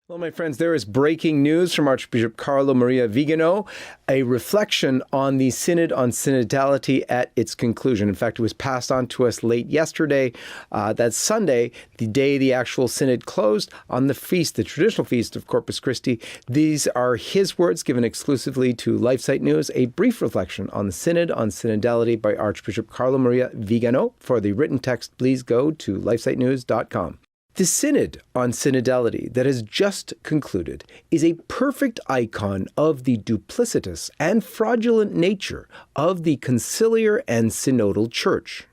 Hello, my friends. There is breaking news from Archbishop Carlo Maria Vigano, a reflection on the Synod on Synodality at its conclusion. In fact, it was passed on to us late yesterday. That's Sunday, the day the actual Synod closed on the feast, the traditional feast of Corpus Christi. These are his words given exclusively to LifeSite News, a brief reflection on the Synod on Synodality by Archbishop Carlo Maria Vigano. For the written text, please go to lifesitenews.com. The Synod on Synodality that has just concluded is a perfect icon of the duplicitous and fraudulent nature of the conciliar and synodal church.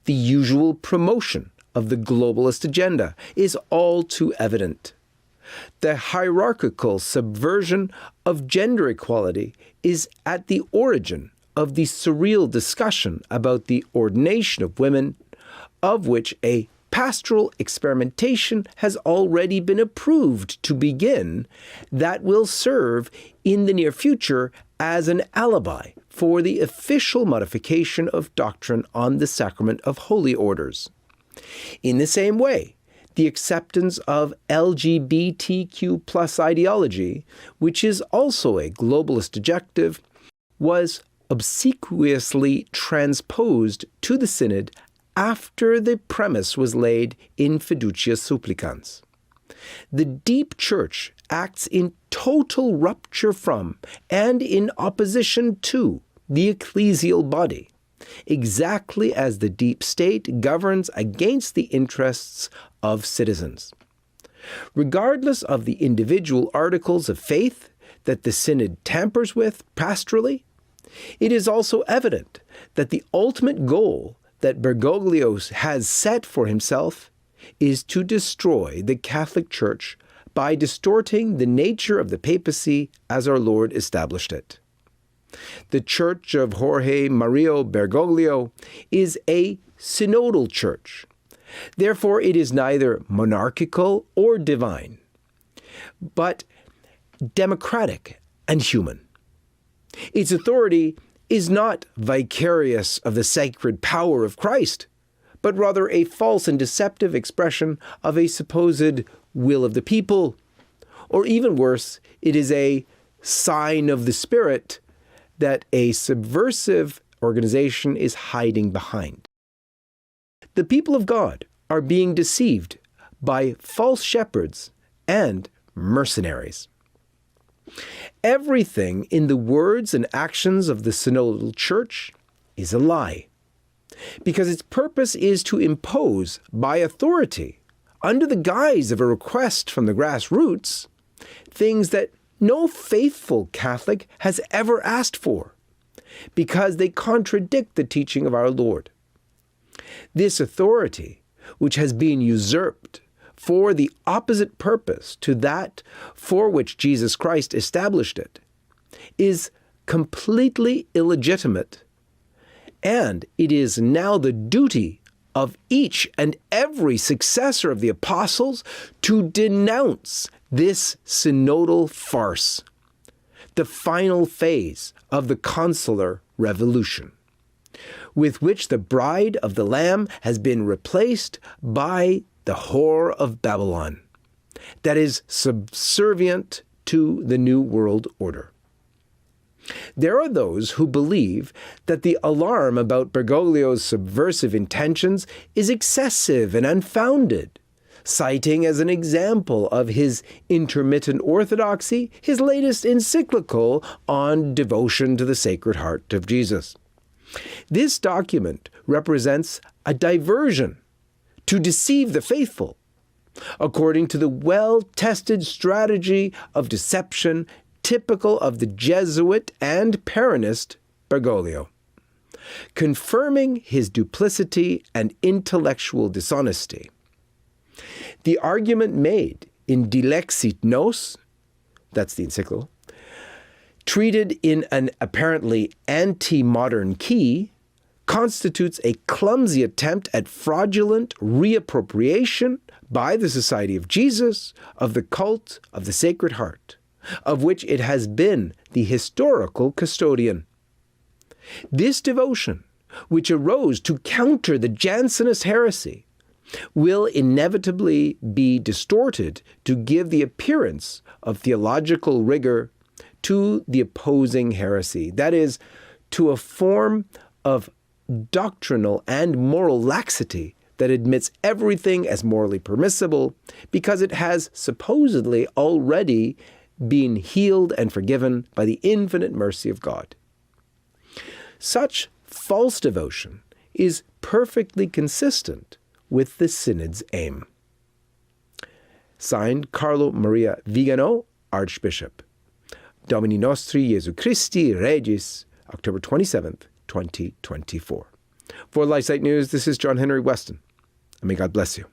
The usual promotion of the globalist agenda is all too evident. The hierarchical subversion of gender equality is at the origin of the surreal discussion about the ordination of women, of which a pastoral experimentation has already been approved to begin that will serve in the near future as an alibi for the official modification of doctrine on the Sacrament of Holy Orders. In the same way, the acceptance of LGBTQ plus ideology, which is also a globalist objective, was obsequiously transposed to the Synod after the premise was laid in Fiducia Supplicans. The deep church acts in total rupture from and in opposition to the ecclesial body, exactly as the deep state governs against the interests of citizens. Regardless of the individual articles of faith that the Synod tampers with pastorally, it is also evident that the ultimate goal that Bergoglio has set for himself is to destroy the Catholic Church by distorting the nature of the papacy as our Lord established it. The Church of Jorge Mario Bergoglio is a synodal church. Therefore, it is neither monarchical or divine, but democratic and human. Its authority is not vicarious of the sacred power of Christ, but rather a false and deceptive expression of a supposed will of the people. Or even worse, it is a sign of the Spirit that a subversive organization is hiding behind. The people of God are being deceived by false shepherds and mercenaries. Everything in the words and actions of the synodal church is a lie, because its purpose is to impose by authority, under the guise of a request from the grassroots, things that no faithful Catholic has ever asked for, because they contradict the teaching of our Lord. This authority, which has been usurped for the opposite purpose to that for which Jesus Christ established it, is completely illegitimate, and it is now the duty of each and every successor of the apostles to denounce this synodal farce, the final phase of the conciliar revolution, with which the bride of the Lamb has been replaced by the whore of Babylon, that is subservient to the New World Order. There are those who believe that the alarm about Bergoglio's subversive intentions is excessive and unfounded, citing as an example of his intermittent orthodoxy his latest encyclical on devotion to the Sacred Heart of Jesus. This document represents a diversion to deceive the faithful, according to the well-tested strategy of deception typical of the Jesuit and Peronist Bergoglio, confirming his duplicity and intellectual dishonesty. The argument made in duplicitous, that's the encyclical, treated in an apparently anti-modern key, constitutes a clumsy attempt at fraudulent reappropriation by the Society of Jesus of the cult of the Sacred Heart, of which it has been the historical custodian. This devotion, which arose to counter the Jansenist heresy, will inevitably be distorted to give the appearance of theological rigor to the opposing heresy. That is, to a form of doctrinal and moral laxity that admits everything as morally permissible because it has supposedly already been healed and forgiven by the infinite mercy of God. Such false devotion is perfectly consistent with the Synod's aim. Signed, Carlo Maria Vigano, Archbishop. Domini Nostri Jesu Christi Regis, October 27th, 2024. For LifeSite News, this is John Henry Weston, and may God bless you.